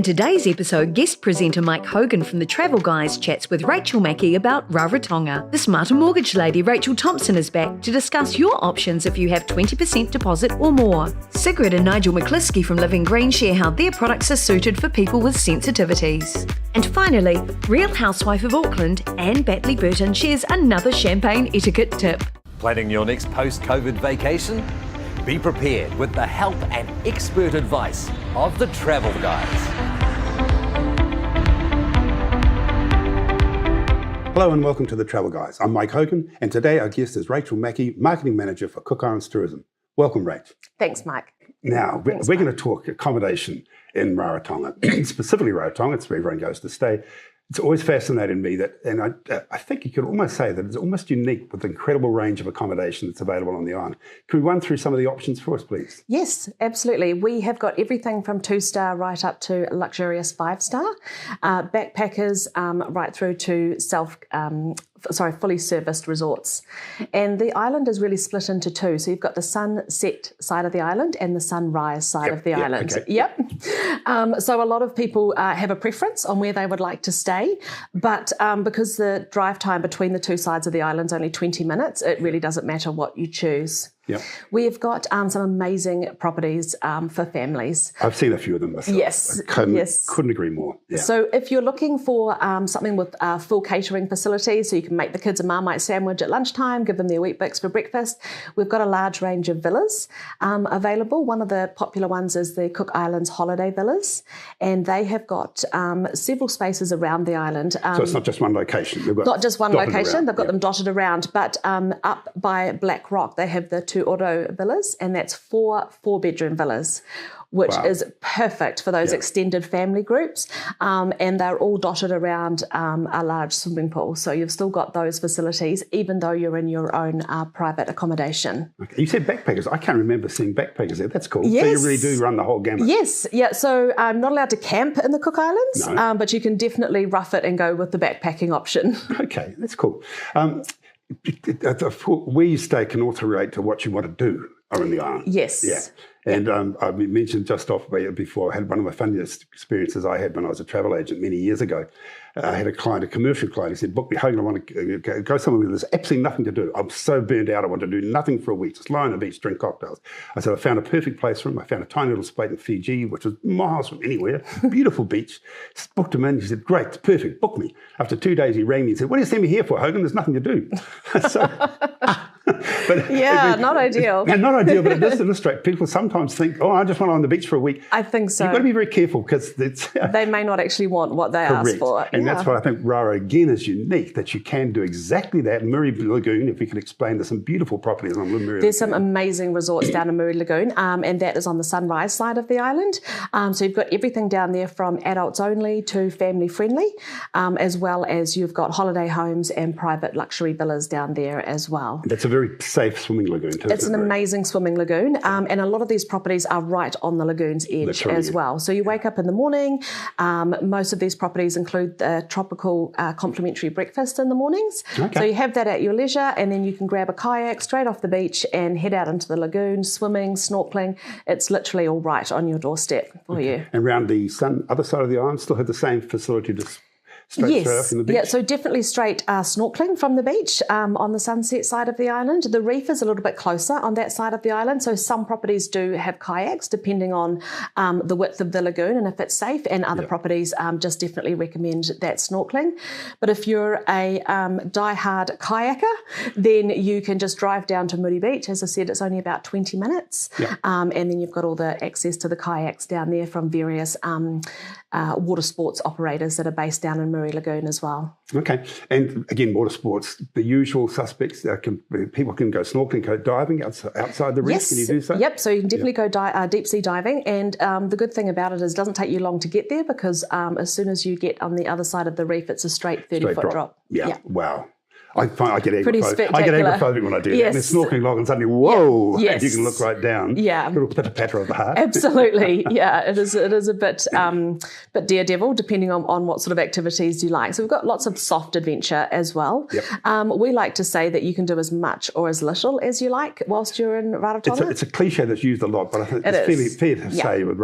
In today's episode, guest presenter Mike Hogan from the Travel Guys chats with Rachel Mackey about Rarotonga. The Smarter Mortgage lady Rachel Thompson is back to discuss your options if you have 20% deposit or more. Sigrid and Nigel McCliskey from Living Green share how their products are suited for people with sensitivities. And finally, Real Housewife of Auckland, Anne Batley Burton shares another champagne etiquette tip. Planning your next post-COVID vacation? Be prepared with the help and expert advice of the Travel Guys. Hello and welcome to the Travel Guys. I'm Mike Hogan, and today our guest is Rachel Mackey, Marketing Manager for Cook Islands Tourism. Welcome, Rach. Thanks, Mike. Now, we're going to talk accommodation in Rarotonga, specifically Rarotonga. It's where everyone goes to stay. It's always fascinated me that, and I think you could almost say that it's almost unique with the incredible range of accommodation that's available on the island. Can we run through some of the options for us, please? Yes, absolutely. We have got everything from 2-star right up to luxurious 5-star, backpackers right through to fully serviced resorts. And the island is really split into two. So you've got the sunset side of the island and the sunrise side of the island. Okay. Yep. So a lot of people have a preference on where they would like to stay. But because the drive time between the two sides of the island is only 20 minutes, it really doesn't matter what you choose. Yep. We've got some amazing properties for families. I've seen a few of them myself. Yes. Couldn't agree more. Yeah. So if you're looking for something with full catering facilities, so you can make the kids a Marmite sandwich at lunchtime, give them their Weet-Bix for breakfast, we've got a large range of villas available. One of the popular ones is the Cook Islands Holiday Villas, and they have got several spaces around the island. So it's not just one location. They've got not just one location. Around. They've got them dotted around, but up by Black Rock, they have the 2 auto villas, and that's 4 4-bedroom villas, which is perfect for those extended family groups. And they're all dotted around a large swimming pool. So you've still got those facilities, even though you're in your own private accommodation. Okay. You said backpackers. I can't remember seeing backpackers there. That's cool. Yes. So you really do run the whole gamut. Yes. Yeah. So I'm not allowed to camp in the Cook Islands, but you can definitely rough it and go with the backpacking option. Okay, that's cool. Where you stay can also relate to what you want to do on the island. Yes. Yeah. And I mentioned just off before, I had one of my funniest experiences I had when I was a travel agent many years ago. I had a commercial client, he said, book me, Hogan, I want to go somewhere where there's absolutely nothing to do. I'm so burnt out, I want to do nothing for a week, just lie on the beach, drink cocktails. I said, I found a perfect place for him. I found a tiny little spot in Fiji, which was miles from anywhere, beautiful beach. Just booked him in, he said, great, it's perfect, book me. After 2 days, he rang me and said, what do you send me here for, Hogan? There's nothing to do. Not ideal. Not ideal, but it does illustrate. People sometimes think, I just want to on the beach for a week. I think so. You've got to be very careful because they may not actually want what they ask for. And that's why I think Raro, again, is unique, that you can do exactly that. Murray Lagoon, if we could explain, there's some beautiful properties on Murray Lagoon. There's some amazing resorts down in Murray Lagoon, and that is on the sunrise side of the island. So you've got everything down there from adults only to family friendly, as well as you've got holiday homes and private luxury villas down there as well. That's a very safe swimming lagoon too. It's an amazing swimming lagoon, and a lot of these properties are right on the lagoon's edge as well. So you wake up in the morning. Most of these properties include the tropical complimentary breakfast in the mornings. Okay. So you have that at your leisure, and then you can grab a kayak straight off the beach and head out into the lagoon, swimming, snorkeling. It's literally all right on your doorstep for you. And around the other side of the island, still have the same facility to straight surf from the beach? Yeah, so definitely straight snorkeling from the beach on the sunset side of the island. The reef is a little bit closer on that side of the island, so some properties do have kayaks depending on the width of the lagoon and if it's safe, and other properties just definitely recommend that snorkeling. But if you're a die-hard kayaker, then you can just drive down to Moody Beach. As I said, it's only about 20 minutes, and then you've got all the access to the kayaks down there from various water sports operators that are based down in Murray Lagoon as well. Okay. And again, water sports, the usual suspects, people can go snorkeling, go diving outside the reef. Yes. Can you do so? Yep. So you can definitely go deep sea diving. And the good thing about it is it doesn't take you long to get there, because as soon as you get on the other side of the reef, it's a straight 30-foot drop. Yeah. Wow. I get pretty spectacular. agoraphobic when I do that. And it's snorkeling log and suddenly, whoa, and you can look right down. Yeah. A little pitter of the heart. Absolutely. Yeah, it is a bit daredevil, depending on what sort of activities you like. So we've got lots of soft adventure as well. Yep. We like to say that you can do as much or as little as you like whilst you're in Rarotonga. It's a cliche that's used a lot, but I think it's fair to say with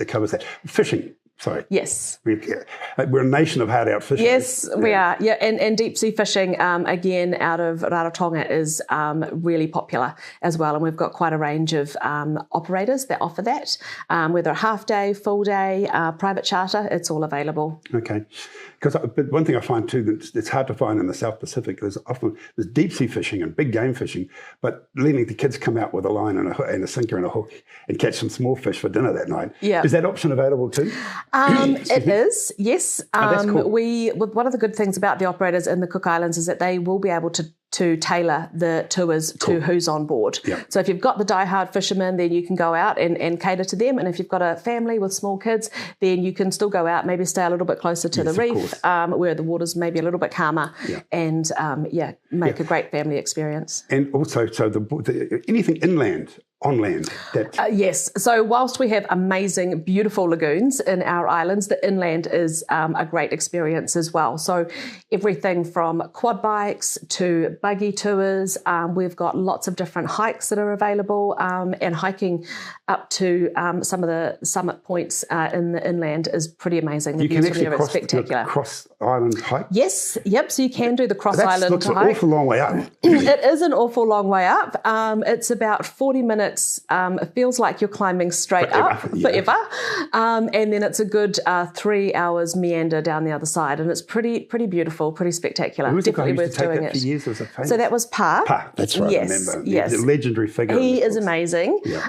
it covers that. Fishing. Sorry. Yes. We're a nation of hard out fishing. Yes, we are. Yeah, and deep sea fishing, again, out of Rarotonga is really popular as well. And we've got quite a range of operators that offer that, whether a half day, full day, private charter, it's all available. Okay. But one thing I find too that it's hard to find in the South Pacific is often there's deep sea fishing and big game fishing, but letting the kids come out with a line and a sinker and a hook and catch some small fish for dinner that night. Yeah. Is that option available too? It is, yes. That's cool. One of the good things about the operators in the Cook Islands is that they will be able to tailor the tours to who's on board. Yeah. So if you've got the diehard fishermen, then you can go out and cater to them. And if you've got a family with small kids, then you can still go out, maybe stay a little bit closer to the reef, where the water's maybe a little bit calmer, and make a great family experience. And also, so anything inland, on land? Yes. So whilst we have amazing, beautiful lagoons in our islands, the inland is a great experience as well. So everything from quad bikes to buggy tours. We've got lots of different hikes that are available, and hiking up to some of the summit points in the inland is pretty amazing. The you can actually cross island hike? Yes. Yep. So you can do the cross island hike. That looks an awful long way up. It is an awful long way up. It's about 40 minutes. It feels like you're climbing straight up forever. And then it's a good 3 hours meander down the other side. And it's pretty beautiful, pretty spectacular. Definitely worth doing it. So that was Pa. Pa, that's right, yes, I remember. Yes. The legendary figure. He is amazing. Yeah.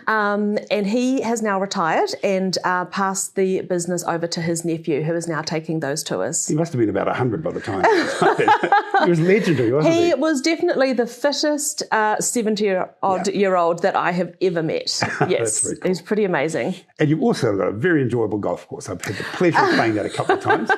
And he has now retired and passed the business over to his nephew, who is now taking those tours. He must have been about 100 by the time. He was legendary, wasn't he? He was definitely the fittest 70-year-old that I have ever met. Yes, cool. He's pretty amazing. And you've also got a very enjoyable golf course. I've had the pleasure of playing that a couple of times.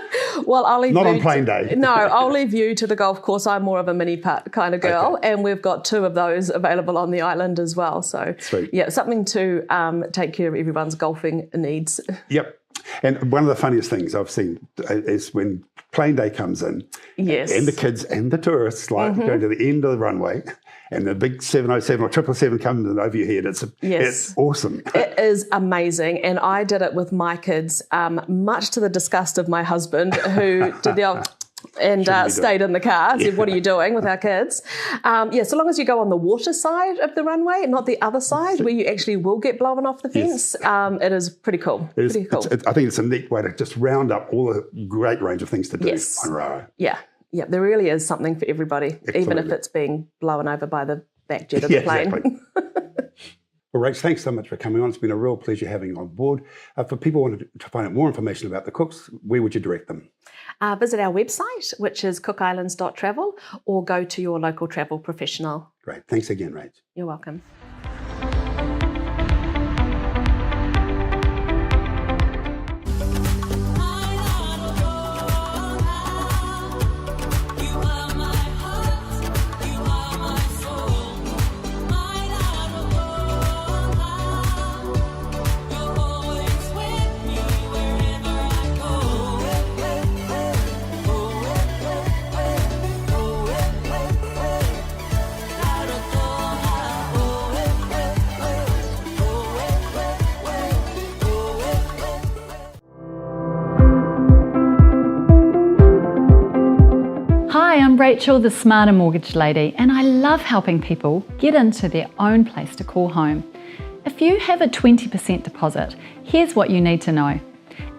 Well, I'll leave Not on playing day. No, I'll leave you to the golf course. I'm more of a mini putt kind of girl, and we've got 2 of those available on the island as well. So, sweet. Yeah, something to take care of everyone's golfing needs. Yep. And one of the funniest things I've seen is when plane day comes in, yes, and the kids and the tourists going to the end of the runway, and the big 707 or 777 comes in over your head. It's awesome. It is amazing. And I did it with my kids, much to the disgust of my husband, who did the old... and stayed in the car, said, what are you doing with our kids? So long as you go on the water side of the runway, not the other side where you actually will get blown off the fence, it is pretty cool. I think it's a neat way to just round up all the great range of things to do on Raro. Yeah, there really is something for everybody, Absolutely. even if it's being blown over by the back jet of the plane. Exactly. Well, Rach, thanks so much for coming on. It's been a real pleasure having you on board. For people who wanted to find out more information about the Cooks, where would you direct them? Visit our website, which is cookislands.travel, or go to your local travel professional. Great. Thanks again, Rach. You're welcome. Hi, I'm Rachel, the Smarter Mortgage Lady, and I love helping people get into their own place to call home. If you have a 20% deposit, here's what you need to know.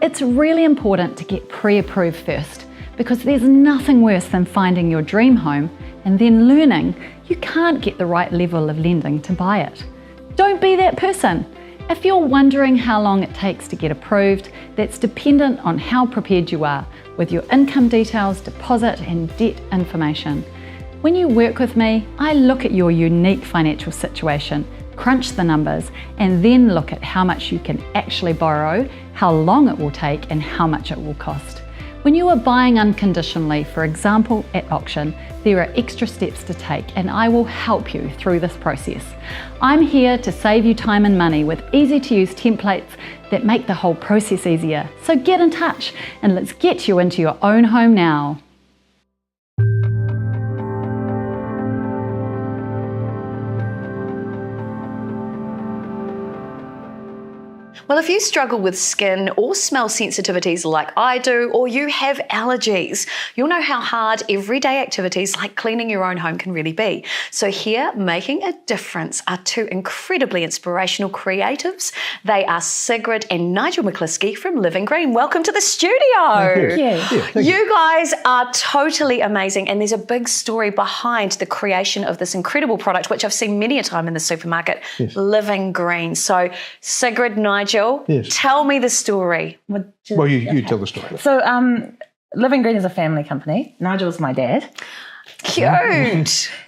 It's really important to get pre-approved first, because there's nothing worse than finding your dream home and then learning you can't get the right level of lending to buy it. Don't be that person. If you're wondering how long it takes to get approved, that's dependent on how prepared you are with your income details, deposit and debt information. When you work with me, I look at your unique financial situation, crunch the numbers, and then look at how much you can actually borrow, how long it will take, and how much it will cost. When you are buying unconditionally, for example at auction, there are extra steps to take, and I will help you through this process. I'm here to save you time and money with easy-to-use templates that make the whole process easier. So get in touch and let's get you into your own home now. Well, if you struggle with skin or smell sensitivities like I do, or you have allergies, you'll know how hard everyday activities like cleaning your own home can really be. So here, making a difference, are two incredibly inspirational creatives. They are Sigrid and Nigel McCliskey from Living Green. Welcome to the studio. Thank you. Yeah. You guys are totally amazing, and there's a big story behind the creation of this incredible product, which I've seen many a time in the supermarket, Living Green. So, Sigrid, Nigel, tell me the story. Well, you tell the story. So, Living Green is a family company. Nigel's my dad. Cute.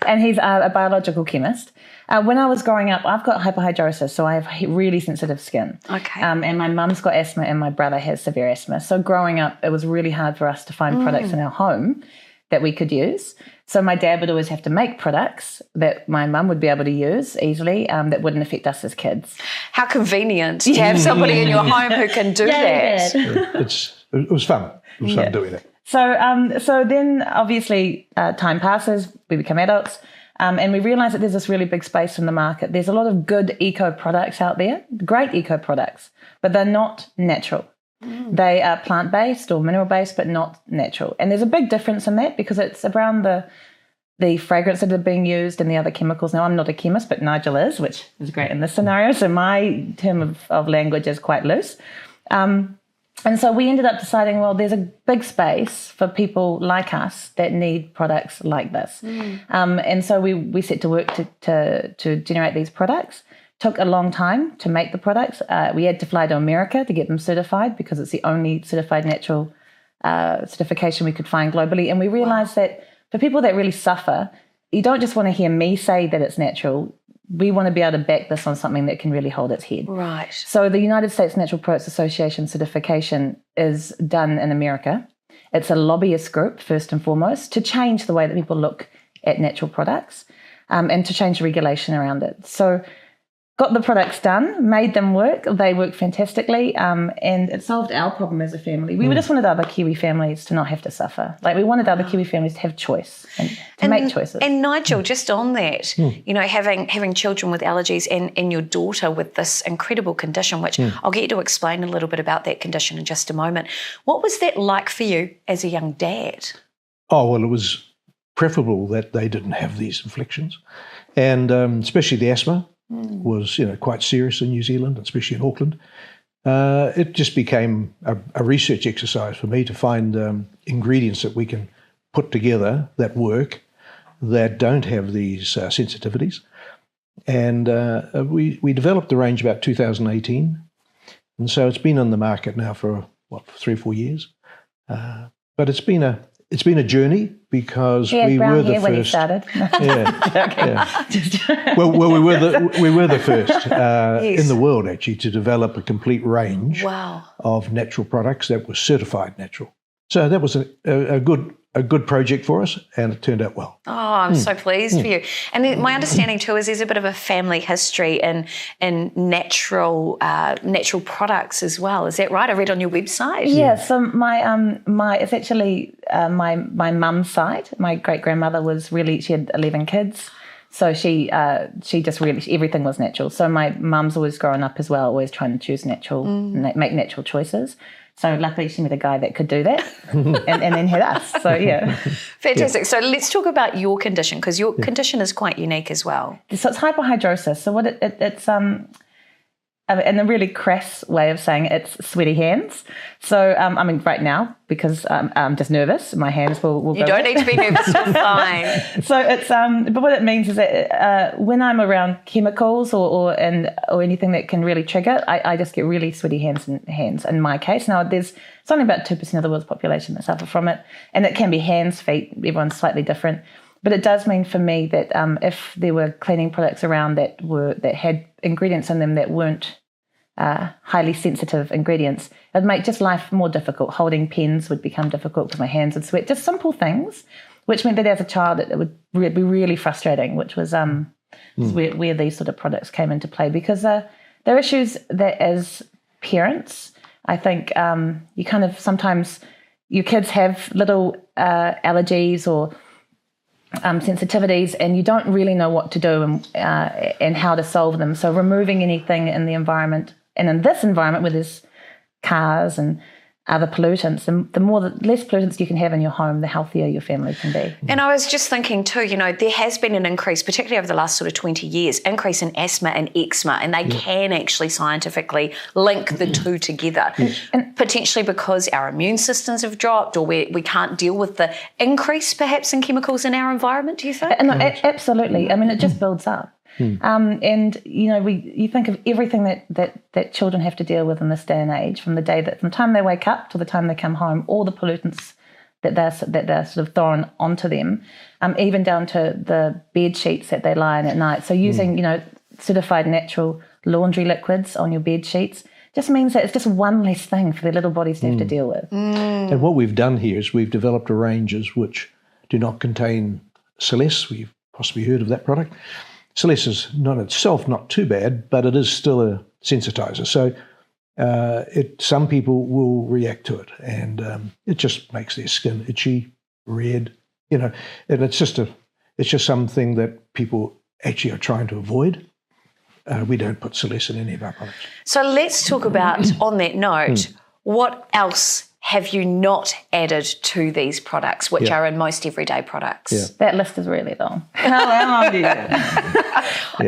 And he's a biological chemist. When I was growing up, I've got hyperhidrosis, so I have really sensitive skin. Okay. And my mum's got asthma and my brother has severe asthma. So growing up, it was really hard for us to find products in our home that we could use. So my dad would always have to make products that my mum would be able to use easily that wouldn't affect us as kids. How convenient to have somebody in your home who can do that. It was fun. It was fun doing it. So then obviously time passes, we become adults, and we realise that there's this really big space in the market. There's a lot of good eco products out there, great eco products, but they're not natural. They are plant-based or mineral-based, but not natural. And there's a big difference in that because it's around the fragrance that are being used and the other chemicals. Now, I'm not a chemist, but Nigel is, which is great in this scenario. So my term of language is quite loose. And so we ended up deciding, well, there's a big space for people like us that need products like this. And so we set to work to generate these products. Took a long time to make the products. We had to fly to America to get them certified because it's the only certified natural certification we could find globally. And we realized that for people that really suffer, you don't just want to hear me say that it's natural. We want to be able to back this on something that can really hold its head. Right. So the United States Natural Products Association certification is done in America. It's a lobbyist group, first and foremost, to change the way that people look at natural products and to change the regulation around it. So got the products done, made them work. They work fantastically, and it solved our problem as a family. We just wanted other Kiwi families to not have to suffer. Like we wanted other Kiwi families to have choice and to make choices. And Nigel, just on that, you know, having children with allergies and your daughter with this incredible condition, which I'll get you to explain a little bit about that condition in just a moment. What was that like for you as a young dad? Oh, well, it was preferable that they didn't have these afflictions. And especially the asthma was, quite serious in New Zealand, especially in Auckland. It just became a research exercise for me to find ingredients that we can put together that work, that don't have these sensitivities. And we developed the range about 2018. And so it's been on the market now for, 3 or 4 years. But it's been a journey because we were the first. When he started. Well, we were the first in the world actually to develop a complete range of natural products that were certified natural. So that was a good project for us, and it turned out well. Oh, I'm so pleased for you. And my understanding too is there's a bit of a family history in natural products as well. Is that right? I read on your website. Yeah. So it's actually my mum's side. My great grandmother she had 11 kids. So she just really, everything was natural. So my mum's always grown up as well, always trying to choose natural, make natural choices. So luckily she met a guy that could do that and then had us. So, yeah. Fantastic. So let's talk about your condition, because your condition is quite unique as well. So it's hyperhidrosis. So what it's in a really crass way of saying it's sweaty hands. So, right now, because I'm just nervous, my hands will You don't need to be nervous, you're fine. So it's, but what it means is that when I'm around chemicals or anything that can really trigger, I just get really sweaty hands in my case. Now, it's only about 2% of the world's population that suffer from it. And it can be hands, feet, everyone's slightly different. But it does mean for me that if there were cleaning products around that had ingredients in them that weren't highly sensitive ingredients, it would make just life more difficult. Holding pens would become difficult because my hands would sweat. Just simple things, which meant that as a child it would be really frustrating, which was where these sort of products came into play. Because there are issues that as parents, I think you kind of sometimes your kids have little allergies or sensitivities, and you don't really know what to do and how to solve them. So removing anything in the environment And in this environment where there's cars and other pollutants, the less pollutants you can have in your home, the healthier your family can be. And I was just thinking too, there has been an increase, particularly over the last sort of 20 years, increase in asthma and eczema, and they can actually scientifically link the two together. And potentially because our immune systems have dropped, or we can't deal with the increase perhaps in chemicals in our environment, do you think? No, absolutely. I mean, it just builds up. And you think of everything that children have to deal with in this day and age, from the time they wake up to the time they come home, all the pollutants that they're sort of thrown onto them, even down to the bed sheets that they lie in at night. So using certified natural laundry liquids on your bed sheets just means that it's just one less thing for their little bodies to have to deal with. And what we've done here is we've developed ranges which do not contain Celeste. We've possibly heard of that product. Celeste is not itself not too bad, but it is still a sensitizer. So some people will react to it, and it just makes their skin itchy, red, and it's just something that people actually are trying to avoid. We don't put Celeste in any of our products. So let's talk about, on that note, what else have you not added to these products, which are in most everyday products? Yeah. That list is really long. How long do you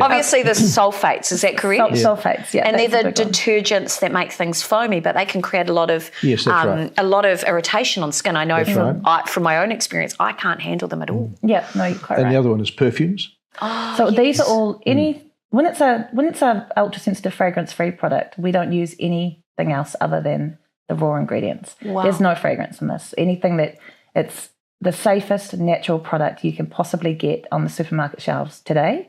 Obviously, the sulfates, is that correct? Sulfates, yeah. And they're the detergents that make things foamy, but they can create a lot of a lot of irritation on skin. I know from my own experience, I can't handle them at all. Yeah, no, you're quite right. And the other one is perfumes. These are all when it's a ultra sensitive fragrance free product, we don't use anything else other than the raw ingredients. Wow. There's no fragrance in this. Anything that it's the safest natural product you can possibly get on the supermarket shelves today.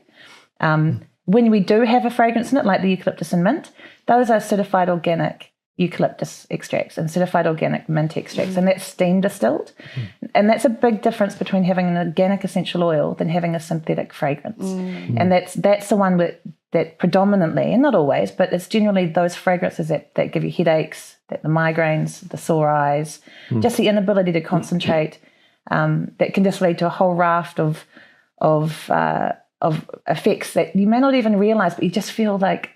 When we do have a fragrance in it, like the eucalyptus and mint, those are certified organic eucalyptus extracts and certified organic mint extracts, and that's steam distilled. And that's a big difference between having an organic essential oil than having a synthetic fragrance. And that's the one that predominantly, and not always, but it's generally those fragrances that give you headaches, the migraines, the sore eyes, just the inability to concentrate, that can just lead to a whole raft of effects that you may not even realize, but you just feel like,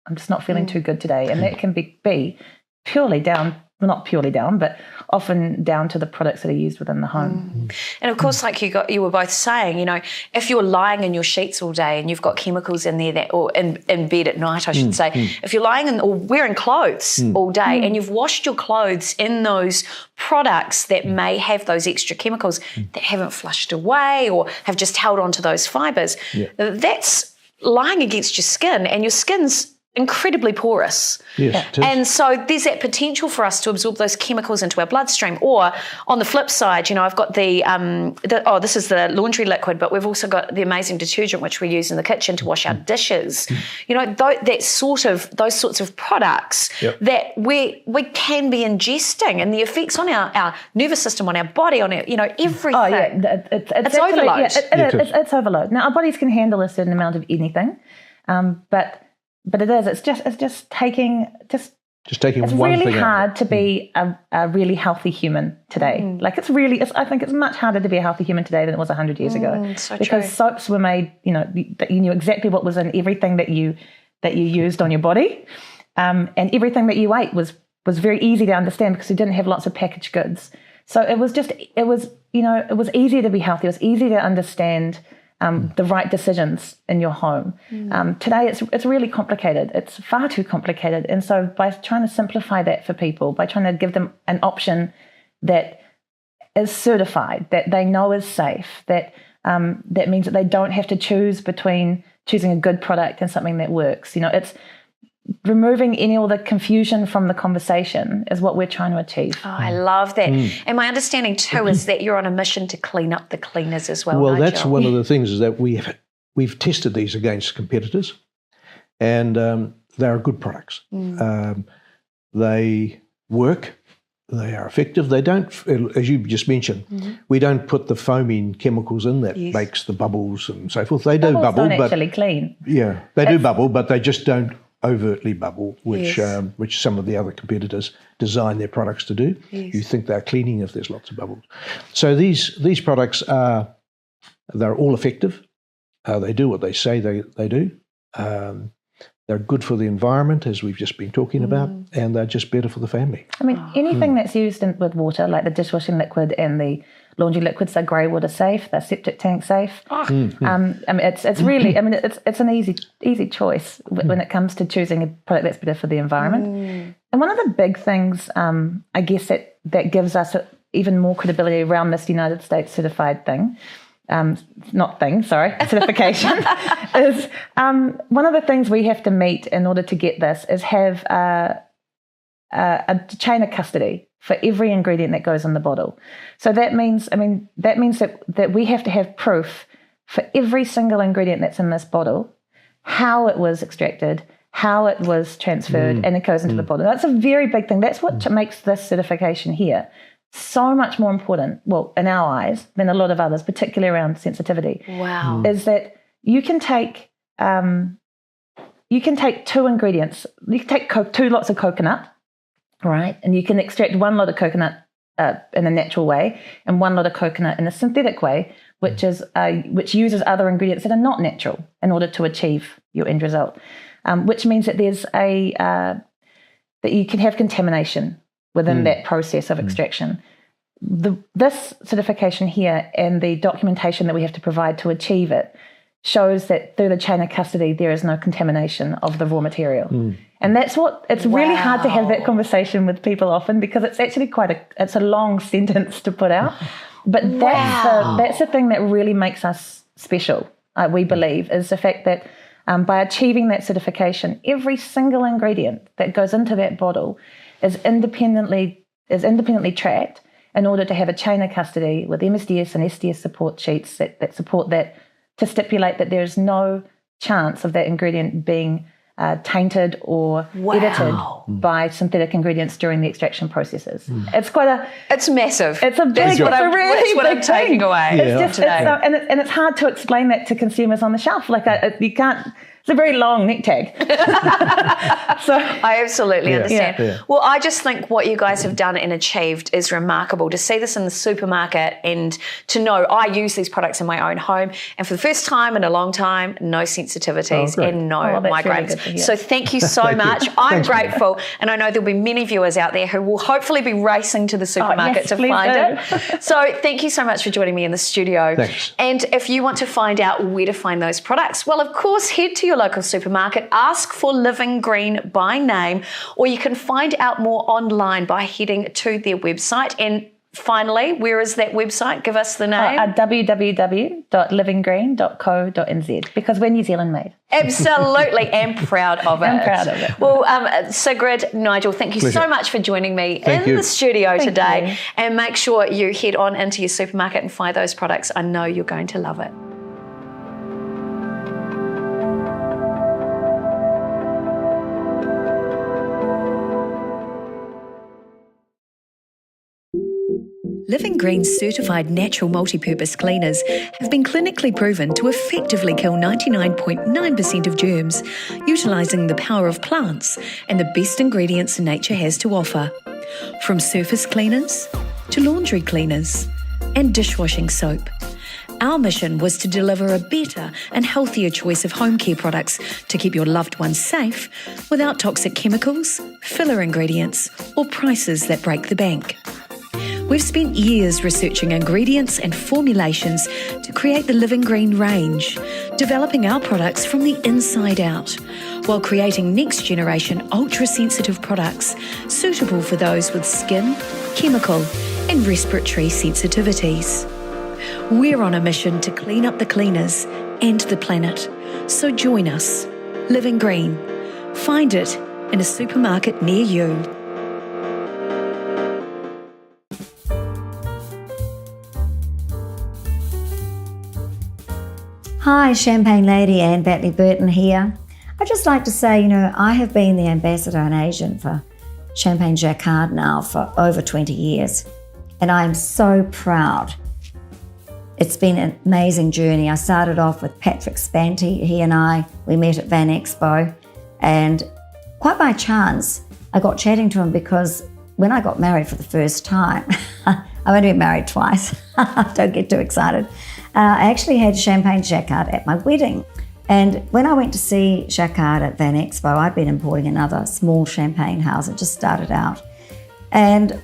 I'm just not feeling too good today. And that can be purely down, well, not purely down, but often down to the products that are used within the home. And of course, like you were both saying, if you're lying in your sheets all day and you've got chemicals in there or in bed at night, I should say, if you're lying or wearing clothes all day and you've washed your clothes in those products that may have those extra chemicals that haven't flushed away or have just held on to those fibres, that's lying against your skin, and your skin's incredibly porous. Yes, and so there's that potential for us to absorb those chemicals into our bloodstream. Or on the flip side, I've got this is the laundry liquid, but we've also got the amazing detergent which we use in the kitchen to wash our dishes. Those sorts of products that we can be ingesting, and the effects on our nervous system, on our body, on our, everything. Oh yeah, it's overload. It's overload. Now our bodies can handle a certain amount of anything, but it is. It's just taking taking it's one thing out. It's really hard to be a really healthy human today. Like I think it's much harder to be a healthy human today than it was 100 years ago. So because true. soaps were made, that you knew exactly what was in everything that you used on your body, and everything that you ate was very easy to understand because you didn't have lots of packaged goods. So it was easier to be healthy. It was easy to understand the right decisions in your home. Today it's really complicated. It's far too complicated. And so by trying to simplify that for people, by trying to give them an option that is certified, that they know is safe, that means that they don't have to choose between choosing a good product and something that works. It's removing any of the confusion from the conversation is what we're trying to achieve. Oh, I love that. And my understanding too is that you're on a mission to clean up the cleaners as well. Well, Nigel. that's one of the things, is that we've tested these against competitors, and they are good products. They work. They are effective. They don't, as you just mentioned, we don't put the foaming chemicals in that makes the bubbles and so forth. They do bubble, don't but actually clean. Yeah, they do bubble, but they just don't overtly bubble, which some of the other competitors design their products to do. You think they're cleaning if there's lots of bubbles. So these products they're all effective. They do what they say they do. they're good for the environment, as we've just been talking about, and they're just better for the family. I mean, anything that's used with water, like the dishwashing liquid and the laundry liquids, are grey water safe, they're septic tank safe. I mean, it's really, I mean, it's an easy choice when it comes to choosing a product that's better for the environment. And one of the big things, I guess, that gives us even more credibility around this United States certified thing, certification, is one of the things we have to meet in order to get this is have a chain of custody for every ingredient that goes in the bottle. So that means that we have to have proof for every single ingredient that's in this bottle, how it was extracted, how it was transferred, and it goes into the bottle. That's a very big thing. That's what makes this certification here so much more important, well, in our eyes, than a lot of others, particularly around sensitivity. Wow. Is that you can take two ingredients. You can take 2 lots of coconut, right? And you can extract 1 lot of coconut in a natural way and 1 lot of coconut in a synthetic way, which uses other ingredients that are not natural in order to achieve your end result. Which means that there's that you can have contamination within that process of extraction. This certification here and the documentation that we have to provide to achieve it shows that through the chain of custody there is no contamination of the raw material. And that's it's really hard to have that conversation with people often, because it's actually it's a long sentence to put out. But that's the thing that really makes us special, we believe, is the fact that by achieving that certification, every single ingredient that goes into that bottle is independently tracked in order to have a chain of custody with MSDS and SDS support sheets that support that, to stipulate that there is no chance of that ingredient being tainted or edited by synthetic ingredients during the extraction processes. It's massive. It's a big, That's what I'm taking away. It's it's hard to explain that to consumers on the shelf. Like you can't. It's a very long neck tag. So I absolutely understand. Yeah. Well, I just think what you guys have done and achieved is remarkable. To see this in the supermarket and to know I use these products in my own home, and for the first time in a long time, no sensitivities and no migraines. Really, so thank you so much. I'm grateful, and I know there'll be many viewers out there who will hopefully be racing to the supermarket to find it. So thank you so much for joining me in the studio. Thanks. And if you want to find out where to find those products, well, of course, head to your local supermarket, ask for Living Green by name, or you can find out more online by heading to their website. And finally, where is that website? Give us the name. www.livinggreen.co.nz, because we're New Zealand made. Absolutely, and proud of it. I'm proud of it. Well, Sigrid, Nigel, thank you so much for joining me in the studio today. And make sure you head on into your supermarket and find those products. I know you're going to love it. Living Green's certified natural multi-purpose cleaners have been clinically proven to effectively kill 99.9% of germs, utilising the power of plants and the best ingredients nature has to offer. From surface cleaners to laundry cleaners and dishwashing soap. Our mission was to deliver a better and healthier choice of home care products to keep your loved ones safe without toxic chemicals, filler ingredients, or prices that break the bank. We've spent years researching ingredients and formulations to create the Living Green range, developing our products from the inside out, while creating next-generation ultra-sensitive products suitable for those with skin, chemical, and respiratory sensitivities. We're on a mission to clean up the cleaners and the planet, so join us. Living Green. Find it in a supermarket near you. Hi, Champagne Lady Anne Batley Burton here. I'd just like to say, I have been the ambassador and agent for Champagne Jacquard now for over 20 years, and I'm so proud. It's been an amazing journey. I started off with Patrick Spanty. He and we met at Van Expo, and quite by chance, I got chatting to him because when I got married for the first time, I've only been married twice, don't get too excited. I actually had Champagne Jacquard at my wedding, And when I went to see Jacquard at Van Expo, I'd been importing another small champagne house. It just started out. And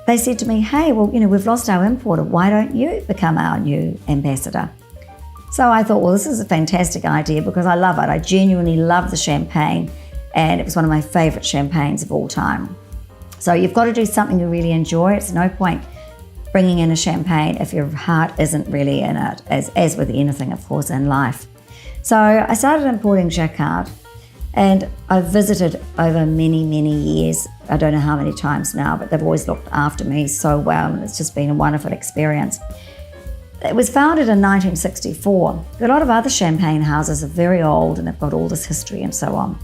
they said to me, hey, well, we've lost our importer. Why don't you become our new ambassador? So I thought, well, this is a fantastic idea because I love it. I genuinely love the champagne, and it was one of my favourite champagnes of all time. So you've got to do something you really enjoy. It's no point bringing in a champagne if your heart isn't really in it, as with anything, of course, in life. So I started importing Jacquard, and I've visited over many, many years. I don't know how many times now, but they've always looked after me so well, and it's just been a wonderful experience. It was founded in 1964. A lot of other champagne houses are very old and they've got all this history and so on.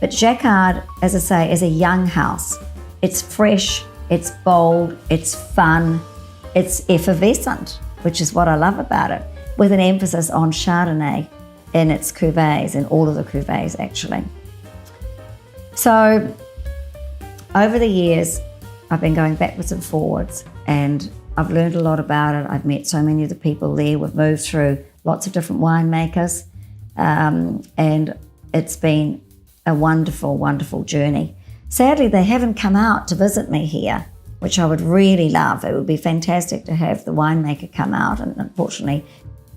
But Jacquard, as I say, is a young house. It's fresh, it's bold, it's fun, it's effervescent, which is what I love about it, with an emphasis on Chardonnay in its cuvées, in all of the cuvées actually. So over the years, I've been going backwards and forwards, and I've learned a lot about it. I've met so many of the people there. We've moved through lots of different winemakers, and it's been a wonderful, wonderful journey. Sadly, they haven't come out to visit me here, which I would really love. It would be fantastic to have the winemaker come out, and unfortunately,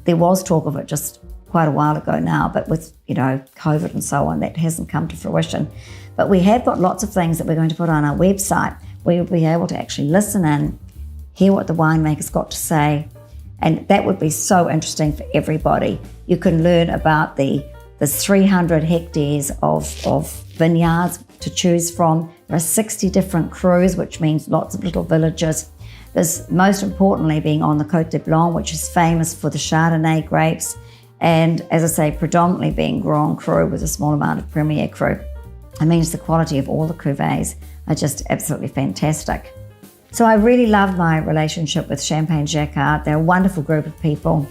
there was talk of it just quite a while ago now, but with COVID and so on, that hasn't come to fruition. But we have got lots of things that we're going to put on our website where you'll be able to actually listen in, hear what the winemaker's got to say, and that would be so interesting for everybody. You can learn about the 300 hectares of vineyards to choose from. There are 60 different crus, which means lots of little villages. There's most importantly being on the Côte de Blanc, which is famous for the Chardonnay grapes, and as I say, predominantly being Grand Cru with a small amount of Premier Cru. It means the quality of all the cuvées are just absolutely fantastic. So I really love my relationship with Champagne Jacquard. They're a wonderful group of people.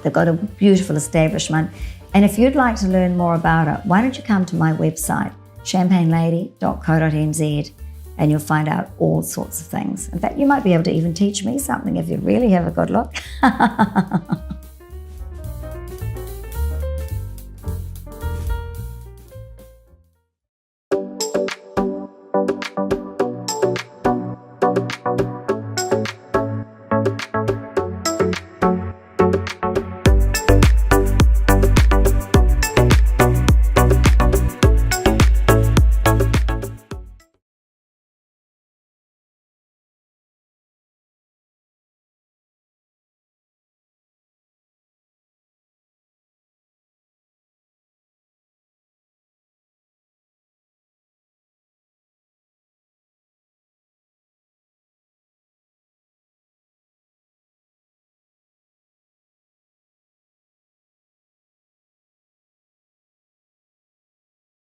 They've got a beautiful establishment. And if you'd like to learn more about it, why don't you come to my website, champagnelady.co.nz, and you'll find out all sorts of things. In fact, you might be able to even teach me something if you really have a good look.